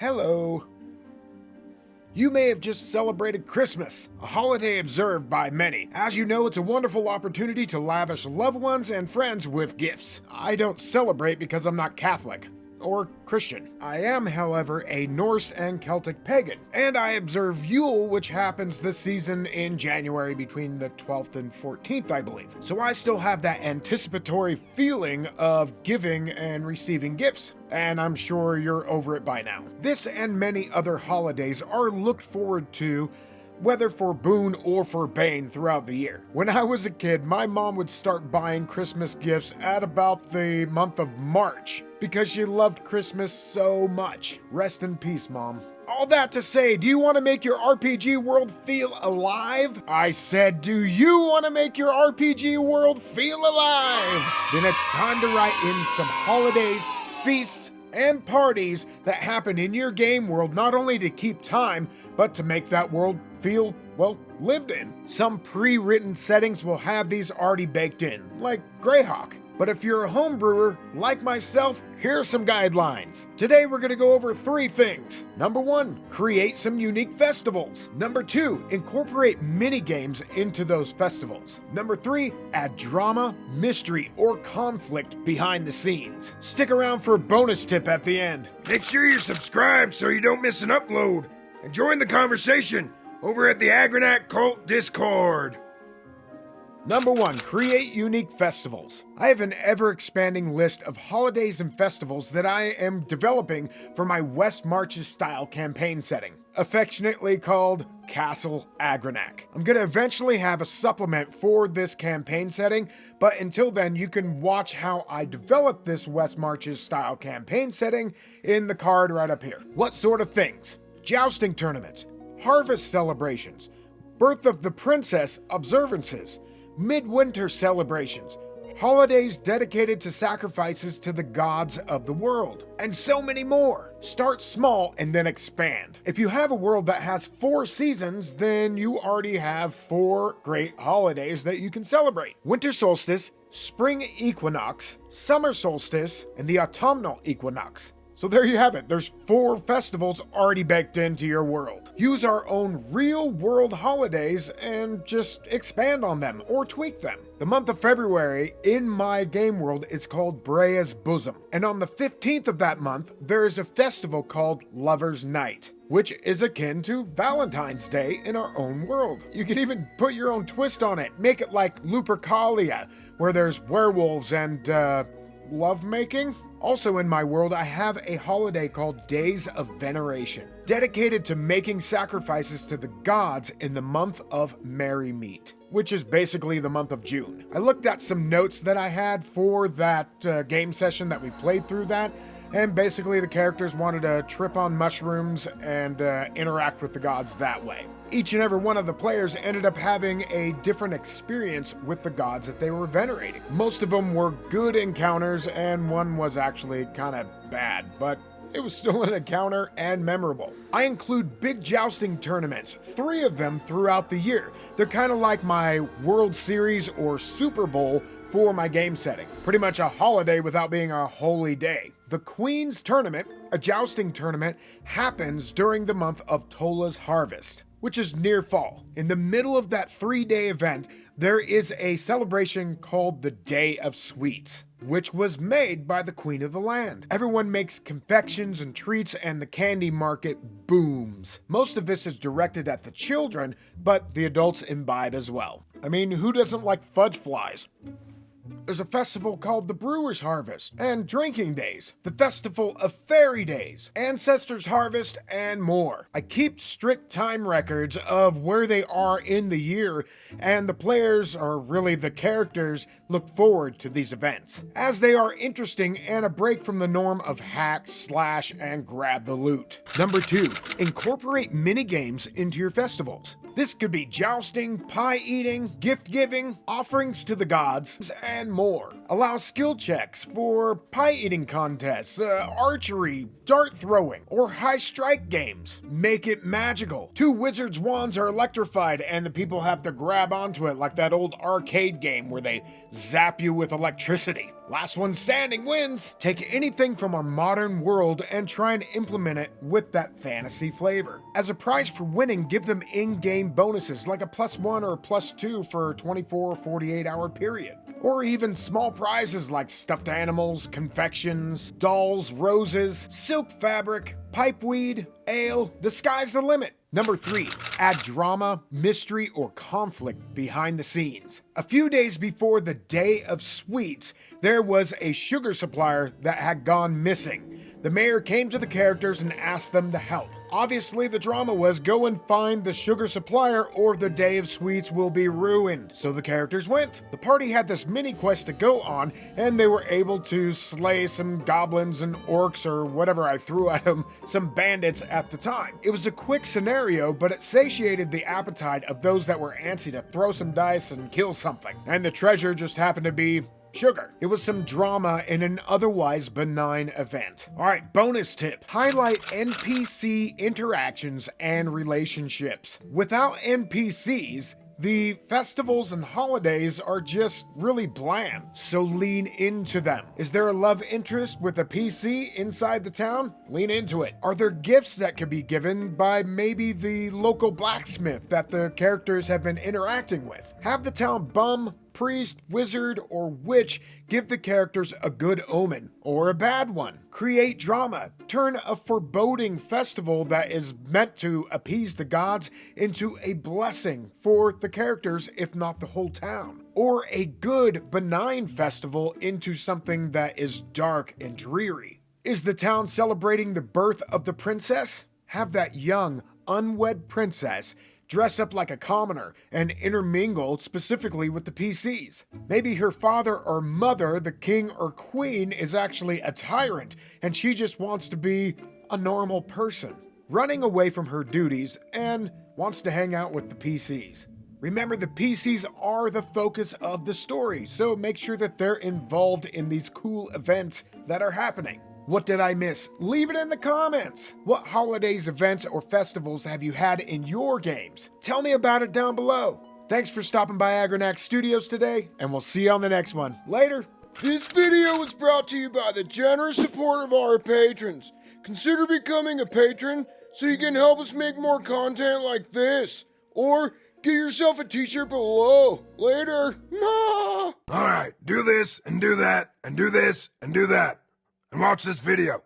Hello. You may have just celebrated Christmas, a holiday observed by many. As you know, it's a wonderful opportunity to lavish loved ones and friends with gifts. I don't celebrate because I'm not Catholic or Christian. I am, however, a Norse and Celtic pagan, and I observe Yule, which happens this season in January between the 12th and 14th, I believe. So I still have that anticipatory feeling of giving and receiving gifts, and I'm sure you're over it by now. This and many other holidays are looked forward to, whether for boon or for bane, throughout the year. When I was a kid, my mom would start buying Christmas gifts at about the month of March because she loved Christmas so much. Rest in peace, Mom. All that to say, do you want to make your RPG world feel alive? I said, do you want to make your RPG world feel alive? Then it's time to write in some holidays, feasts, and parties that happen in your game world, not only to keep time, but to make that world feel, well, lived in. Some pre-written settings will have these already baked in, like Greyhawk. But if you're a home brewer, like myself, here are some guidelines. Today we're going to go over 3 things. Number 1, create some unique festivals. Number 2, incorporate mini-games into those festivals. Number 3, add drama, mystery, or conflict behind the scenes. Stick around for a bonus tip at the end. Make sure you're subscribed so you don't miss an upload. And join the conversation over at the Agranak Cult Discord. Number 1, create unique festivals. I have an ever-expanding list of holidays and festivals that I am developing for my West Marches style campaign setting, affectionately called Castle Agranak. I'm going to eventually have a supplement for this campaign setting, but until then you can watch how I develop this West Marches style campaign setting in the card right up here. What sort of things? Jousting tournaments, harvest celebrations, birth of the princess observances, midwinter celebrations, holidays dedicated to sacrifices to the gods of the world, and so many more. Start small and then expand. If you have a world that has 4 seasons, then you already have 4 great holidays that you can celebrate. Winter solstice, spring equinox, summer solstice, and the autumnal equinox. So there you have it. There's 4 festivals already baked into your world. Use our own real-world holidays and just expand on them or tweak them. The month of February in my game world is called Brea's Bosom. And on the 15th of that month, there is a festival called Lover's Night, which is akin to Valentine's Day in our own world. You can even put your own twist on it. Make it like Lupercalia, where there's werewolves and, lovemaking? Also in my world, I have a holiday called Days of Veneration, dedicated to making sacrifices to the gods in the month of Merry Meet, which is basically the month of June. I looked at some notes that I had for that game session that we played through that, and basically the characters wanted to trip on mushrooms and interact with the gods that way. Each and every one of the players ended up having a different experience with the gods that they were venerating. Most of them were good encounters, and one was actually kind of bad, but it was still an encounter and memorable. I include big jousting tournaments, 3 of them throughout the year. They're kind of like my World Series or Super Bowl for my game setting. Pretty much a holiday without being a holy day. The Queen's Tournament, a jousting tournament, happens during the month of Tola's Harvest, which is near fall. In the middle of that 3-day event, there is a celebration called the Day of Sweets, which was made by the Queen of the Land. Everyone makes confections and treats, and the candy market booms. Most of this is directed at the children, but the adults imbibe as well. I mean, who doesn't like fudge flies? There's a festival called the Brewer's Harvest and Drinking Days, the Festival of Fairy Days, Ancestors Harvest, and more. I keep strict time records of where they are in the year, and the players, or really the characters, look forward to these events, as they are interesting and a break from the norm of hack, slash, and grab the loot. Number 2, incorporate mini-games into your festivals. This could be jousting, pie eating, gift giving, offerings to the gods, and more. Allow skill checks for pie eating contests, archery, dart throwing, or high strike games. Make it magical. 2 wizards' wands are electrified and the people have to grab onto it like that old arcade game where they zap you with electricity. Last one standing wins. Take anything from our modern world and try and implement it with that fantasy flavor. As a prize for winning, give them in-game bonuses like a +1 or a +2 for a 24 or 48-hour period. Or even small prizes like stuffed animals, confections, dolls, roses, silk fabric, pipeweed, ale. The sky's the limit. Number 3, add drama, mystery, or conflict behind the scenes. A few days before the Day of Sweets, there was a sugar supplier that had gone missing. The mayor came to the characters and asked them to help. Obviously, the drama was go and find the sugar supplier or the Day of Sweets will be ruined. So the characters went. The party had this mini quest to go on, and they were able to slay some goblins and orcs or whatever I threw at them, some bandits at the time. It was a quick scenario, but it satiated the appetite of those that were antsy to throw some dice and kill something. And the treasure just happened to be sugar. It was some drama in an otherwise benign event. Alright, bonus tip. Highlight NPC interactions and relationships. Without NPCs, the festivals and holidays are just really bland, so lean into them. Is there a love interest with a PC inside the town? Lean into it. Are there gifts that could be given by maybe the local blacksmith that the characters have been interacting with? Have the town bum, priest, wizard, or witch give the characters a good omen or a bad one. Create drama. Turn a foreboding festival that is meant to appease the gods into a blessing for the characters, if not the whole town. Or a good, benign festival into something that is dark and dreary. Is the town celebrating the birth of the princess? Have that young, unwed princess dress up like a commoner and intermingle specifically with the PCs. Maybe her father or mother, the king or queen, is actually a tyrant and she just wants to be a normal person, running away from her duties and wants to hang out with the PCs. Remember, the PCs are the focus of the story, so make sure that they're involved in these cool events that are happening. What did I miss? Leave it in the comments. What holidays, events, or festivals have you had in your games? Tell me about it down below. Thanks for stopping by Agranak Studios today, and we'll see you on the next one. Later. This video was brought to you by the generous support of our patrons. Consider becoming a patron so you can help us make more content like this. Or get yourself a t-shirt below. Later. Alright, do this and do that and do this and do that. And watch this video.